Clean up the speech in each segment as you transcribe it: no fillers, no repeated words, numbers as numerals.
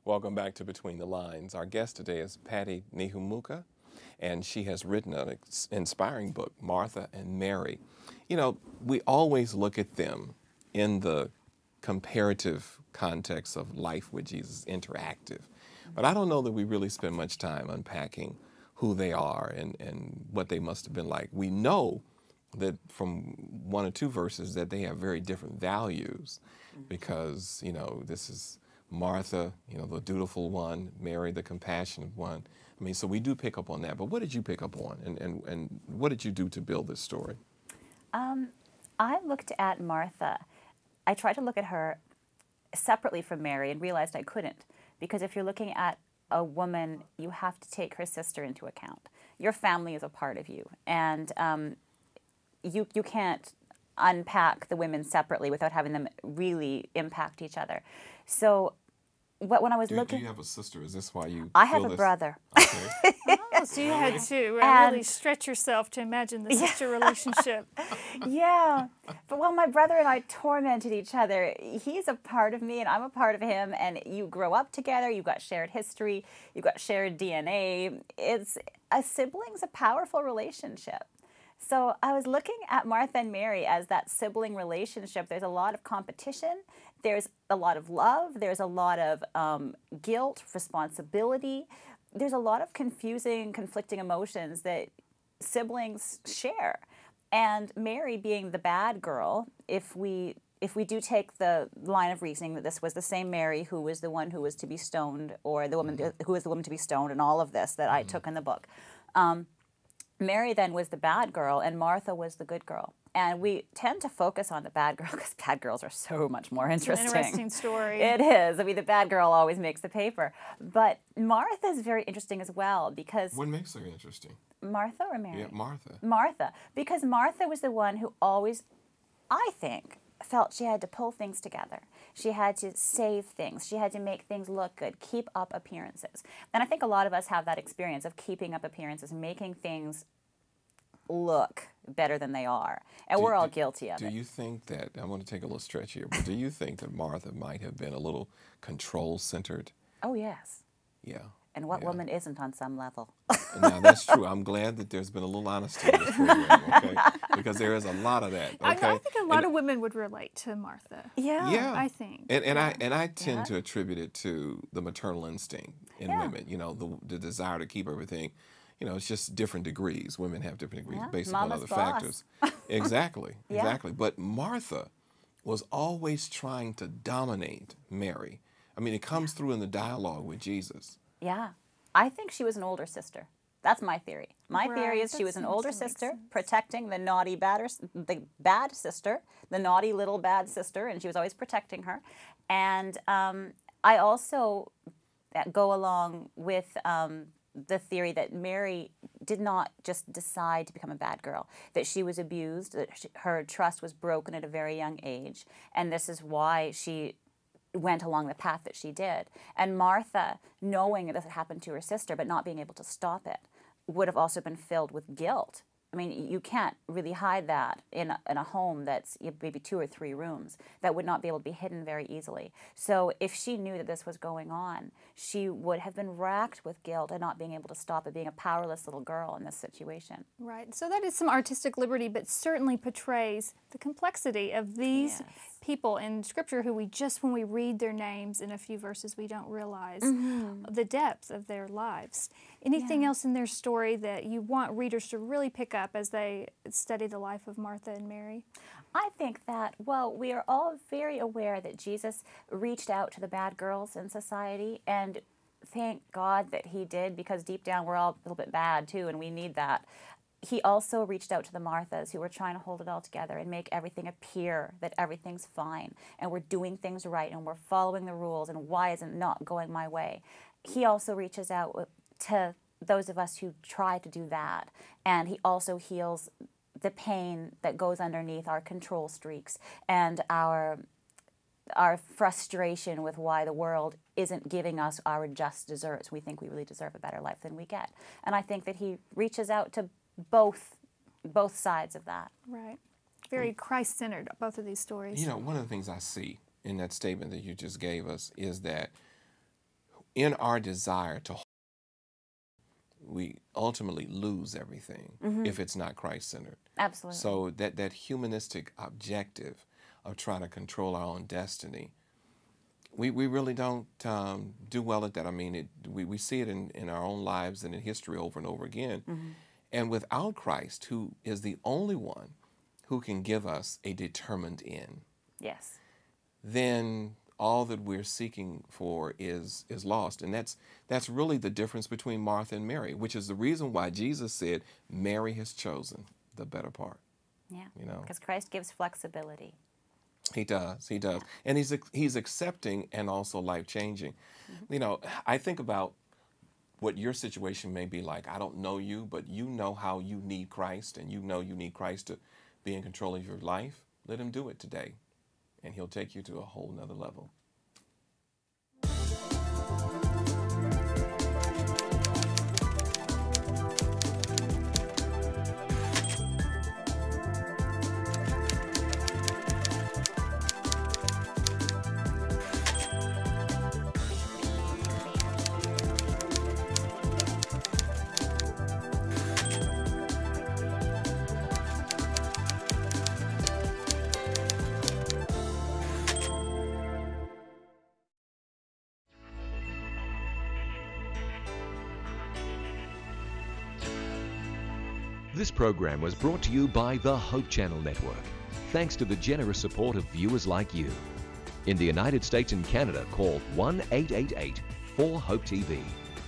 Welcome back to Between the Lines. Our guest today is Froese Ntihemuka, and she has written an inspiring book, Martha and Mary. You know, we always look at them in the comparative context of life with Jesus, interactive. But I don't know that we really spend much time unpacking who they are and what they must have been like. We know that from one or two verses that they have very different values because, you know, this is Martha, you know, the dutiful one, Mary, the compassionate one. I mean, so we do pick up on that. But what did you pick up on and what did you do to build this story? I looked at Martha. I tried to look at her separately from Mary and realized I couldn't, because if you're looking at a woman, you have to take her sister into account. Your family is a part of you, and you can't unpack the women separately without having them really impact each other. So when I was looking... Do you have a sister? Is this why you I have a brother. Okay. Oh, so you had to really stretch yourself to imagine the sister relationship. Yeah. But well, my brother and I tormented each other. He's a part of me and I'm a part of him, and you grow up together, you've got shared history, you've got shared DNA. A sibling's a powerful relationship. So I was looking at Martha and Mary as that sibling relationship. There's a lot of competition. There's a lot of love. There's a lot of guilt, responsibility. There's a lot of confusing, conflicting emotions that siblings share. And Mary being the bad girl, if we do take the line of reasoning that this was the same Mary who was the one who was to be stoned, or the woman who was the woman to be stoned, and all of this that I took in the book, Mary then was the bad girl and Martha was the good girl. And we tend to focus on the bad girl because bad girls are so much more interesting. It's an interesting story. It is. I mean, the bad girl always makes the paper. But Martha is very interesting as well because... What makes her interesting? Martha or Mary? Yeah, Martha. Martha. Because Martha was the one who always, I think, felt she had to pull things together. She had to save things. She had to make things look good, keep up appearances. And I think a lot of us have that experience of keeping up appearances, making things look better than they are. And we're all guilty of it. Do you think that, I want to take a little stretch here, but do you think that Martha might have been a little control-centered? Oh, yes. Yeah. And what woman isn't on some level? Now, that's true. I'm glad that there's been a little honesty in this program, okay? Because there is a lot of that, okay? I think a lot of women would relate to Martha. Yeah. I think. And I tend to attribute it to the maternal instinct in women, you know, the desire to keep everything. You know, it's just different degrees. Women have different degrees based upon other factors. Exactly, exactly. But Martha was always trying to dominate Mary. I mean, it comes through in the dialogue with Jesus. Yeah. I think she was an older sister. That's my theory. My theory is she was an older sister protecting the naughty the bad sister, the naughty little bad sister, and she was always protecting her. And I also go along with the theory that Mary did not just decide to become a bad girl, that she was abused, that her trust was broken at a very young age, and this is why she went along the path that she did. And Martha, knowing that this had happened to her sister but not being able to stop it, would have also been filled with guilt. I mean, you can't really hide that in a home that's maybe 2 or 3 rooms. That would not be able to be hidden very easily. So if she knew that this was going on, she would have been racked with guilt and not being able to stop it, being a powerless little girl in this situation. Right. So that is some artistic liberty, but certainly portrays the complexity of these people in Scripture who when we read their names in a few verses, we don't realize the depth of their lives. Anything else in their story that you want readers to really pick up as they study the life of Martha and Mary? I think that, well, we are all very aware that Jesus reached out to the bad girls in society, and thank God that he did, because deep down we're all a little bit bad too, and we need that. He also reached out to the Marthas who were trying to hold it all together and make everything appear that everything's fine and we're doing things right and we're following the rules and why isn't it not going my way. He also reaches out to those of us who try to do that, and he also heals the pain that goes underneath our control streaks and our frustration with why the world isn't giving us our just desserts. We think we really deserve a better life than we get. And I think that he reaches out to both sides of that. Right. Very Christ-centered, both of these stories. You know, one of the things I see in that statement that you just gave us is that in our desire to, we ultimately lose everything if it's not Christ-centered. Absolutely. So that humanistic objective of trying to control our own destiny, we really don't do well at that. I mean, we see it in our own lives and in history over and over again. And without Christ, who is the only one who can give us a determined end, Yes. then all that we're seeking for is lost. And that's really the difference between Martha and Mary, which is the reason why Jesus said Mary has chosen the better part. Yeah. You know, Because Christ gives flexibility. He does. He does. And he's accepting and also life-changing. You know, I think about what your situation may be like. I don't know you, but you know how you need Christ, and you know you need Christ to be in control of your life. Let him do it today, and he'll take you to a whole nother level. This program was brought to you by the Hope Channel Network, thanks to the generous support of viewers like you. In the United States and Canada, call 1-888-4-HOPE-TV.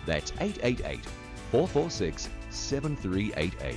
That's 888-446-7388.